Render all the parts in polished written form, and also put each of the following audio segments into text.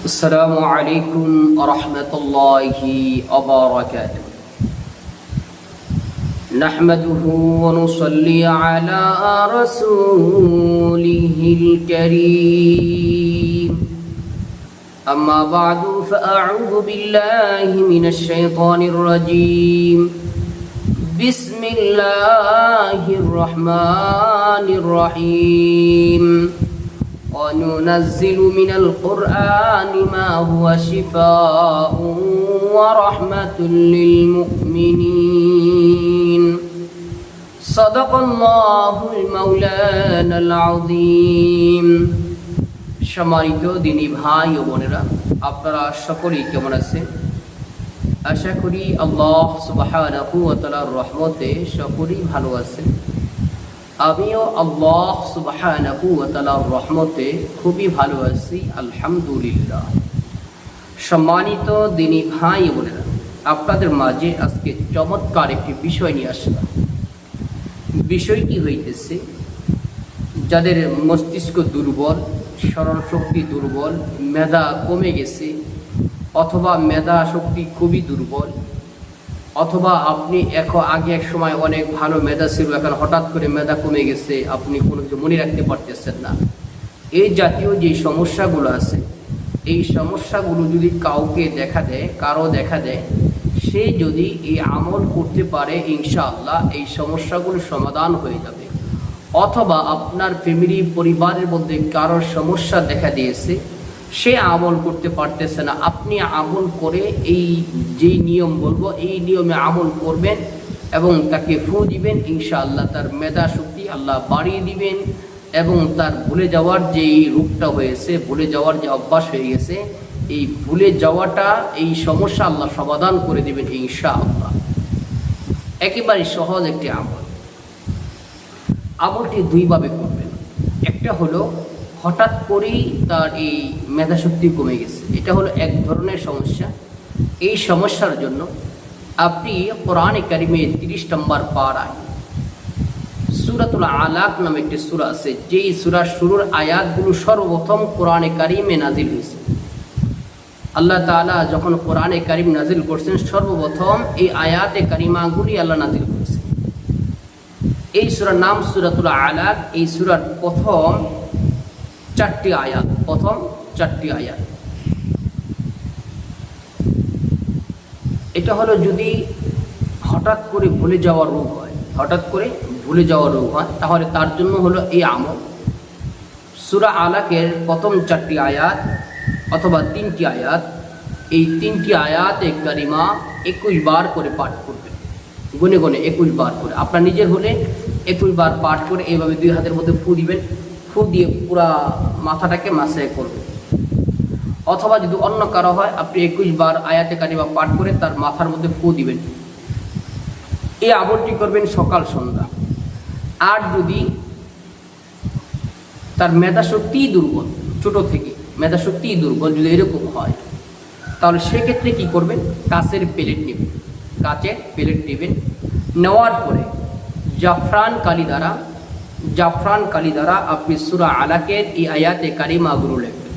السلام عليكم ورحمة الله وبركاته. نحمده ونصلي على رسوله الكريم. أما بعد فأعوذ بالله من الشيطان الرجيم. بسم الله الرحمن الرحيم. وننزل من القرآن ما هو شفاء ورحمة للمؤمنين. صدق الله المولانا العظيم. সম্মানিত দিনী ভাই ও বোনেরা, আপনারা সকলেই কেমন আছেন? আশা করি আল্লাহ সুবহানাহু ওয়া তাআলার রহমতে সকলেই ভালো আছেন। আমিও আল্লাহ সুবহানাহু ওয়া তাআলার রহমতে খুবই ভালো আছি, আলহামদুলিল্লাহ। সম্মানিত দিনী ভাই ও বোনেরা, আপনাদের মাঝে আজকে চমৎকার একটি বিষয় নিয়ে আসলাম। বিষয়টি হইতেছে, যাদের মস্তিষ্ক দুর্বল, স্মরণ শক্তি দুর্বল, মেধা কমে গেছে, অথবা মেধা শক্তি খুবই দুর্বল, অথবা আপনি আগে এক সময় অনেক ভালো মেধা ছিল, এখন হঠাৎ করে মেধা কমে গেছে, আপনি কোনো কিছু মনে রাখতে পারতেছেন না। এই জাতীয় যে সমস্যাগুলো আছে, এই সমস্যাগুলো যদি কাউকে কারো দেখা দেয়, সে যদি এই আমল করতে পারে, ইনশাআল্লাহ এই সমস্যাগুলো সমাধান হয়ে যাবে। অথবা আপনার ফ্যামিলি পরিবারের মধ্যে কারোর সমস্যা দেখা দিয়েছে, সে আমল করতে পারতেছে না, আপনি আমল করে এই যেই নিয়ম বলবো এই নিয়মে আমল করবেন এবং তাকে ফু দিবেন, ইনশাআল্লাহ তার মেধা শক্তি আল্লাহ বাড়িয়ে দিবেন এবং তার ভুলে যাওয়ার যেই রূপটা হয়েছে, ভুলে যাওয়ার যে অভ্যাস হয়ে গেছে, এই ভুলে যাওয়াটা, এই সমস্যা আল্লাহ সমাধান করে দিবেন ইনশাআল্লাহ। একেবারে সহজ একটি আমলটি দুইভাবে করবেন। একটা হলো হঠাৎ করেই তার এই মেধাশক্তি কমে গেছে, এটা হলো এক ধরনের সমস্যা। এই সমস্যার জন্য আপনি কোরআনে কারিমে 30 নম্বর পারায় সূরাতুল আলাক নামে একটি সূরা আছে, যেই সূরার শুরুর আয়াতগুলো সর্বপ্রথম কোরআনে কারিমে নাজিল হয়েছে। আল্লাহ তাআলা যখন কোরআনে কারিম নাজিল করছেন, সর্বপ্রথম এই আয়াতে কারিমাগুলি আল্লাহ নাজিল করেছেন। এই সূরার নাম সূরাতুল আলাক। এই সূরার প্রথম চারটি আয়াত। এটা হলো যদি হঠাৎ করে ভুলে যাওয়ার রোগ হয়, তাহলে তার জন্য হলো এই আমল। সূরা আলাকের প্রথম 4টি আয়াত অথবা 3টি আয়াত, এই 3টি আয়াতে কারিমা 21 বার করে পাঠ করবেন, গুনে 21 বার করে। আপনার নিজের হলে 21 বার পাঠ করে এইভাবে 2 হাতের মধ্যে ফু দিবেন, ফু দিয়ে পুরা মাথাটাকে মাসে করবেন। অথবা যদি অন্য কারো হয়, আপনি 21 বার আয়াতে কারিমা পাঠ করে তার মাথার মধ্যে ফু দিবেন। এই আমলটি করবেন সকাল সন্ধ্যা। আর যদি তার মেধাশক্তি দুর্বল, ছোট থেকে মেধাশক্তি দুর্বল যদি এরকম হয়, তাহলে সেক্ষেত্রে কি করবেন? কাচের প্লেট নেবেন। নেওয়ার পরে জাফরান কালি দ্বারা আপনি সূরা আলাকের এই আয়াতে কারিমাগুলো লিখবেন।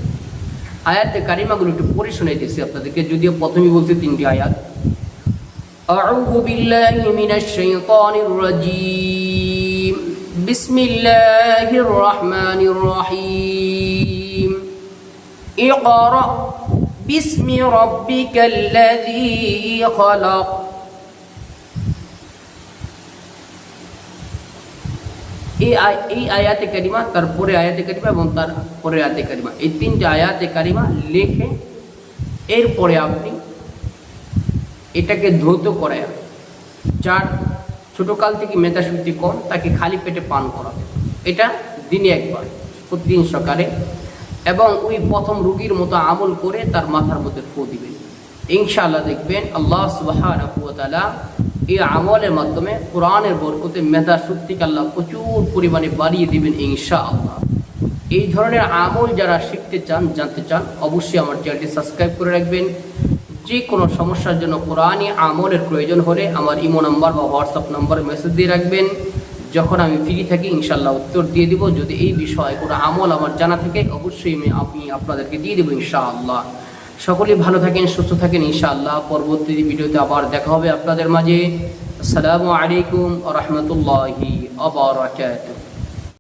আয়াতে কারিমাগুলো একটু পড়ে শোনাইতেছি আপনাদেরকে, যদিও প্রথমেই বলছি 3টি আয়াত। আউযু বিল্লাহি মিনাশ শাইতানির রাজীম। বিসমিল্লাহির রহমানির রহিম। ইকরা বিসমি রাব্বিকাল্লাযী খালাক। এই আয়াতে কারিমা, তারপরে আয়াতে কারিমা এবং তার পরে আয়াতে কারিমা, এই 3টে আয়াতে কারিমা লিখে এরপরে আপনি এটাকে ধৌত করায়, যার ছোটকাল থেকে মেধাশক্তি কম, তাকে খালি পেটে পান করাবে। এটা দিনে একবার, প্রতিদিন সকালে, এবং ওই প্রথম রোগীর মতো আমল করে তার মাথার মধ্যে ফু দিবেন। ইনশাআল্লাহ দেখবেন আল্লাহ সুবহানাহু ওয়া তাআলা এই আমলের মাধ্যমে কোরআনের বরকতে মেধা শক্তিকে আল্লাহ প্রচুর পরিমাণে বাড়িয়ে দিবেন ইনশাআল্লাহ। এই ধরনের আমল যারা শিখতে চান, জানতে চান, অবশ্যই আমার চ্যানেলটি সাবস্ক্রাইব করে রাখবেন। যে কোনো সমস্যার জন্য কোরআনী আমলের প্রয়োজন হলে আমার ইমো নাম্বার বা হোয়াটসঅ্যাপ নাম্বারে মেসেজ দিয়ে রাখবেন। যখন আমি ফ্রি থাকি ইনশাআল্লাহ উত্তর দিয়ে দিব। যদি এই বিষয়ে কোনো আমল আমার জানা থাকে অবশ্যই আমি আপনাদেরকে দিয়ে দেবো ইনশাআল্লাহ। সকলেই ভালো থাকেন, সুস্থ থাকেন ইনশাআল্লাহ। পরবর্তী ভিডিওতে আবার দেখা হবে আপনাদের মাঝে। আসসালামু আলাইকুম ওয়া রাহমাতুল্লাহি ওয়া বারাকাতুহু।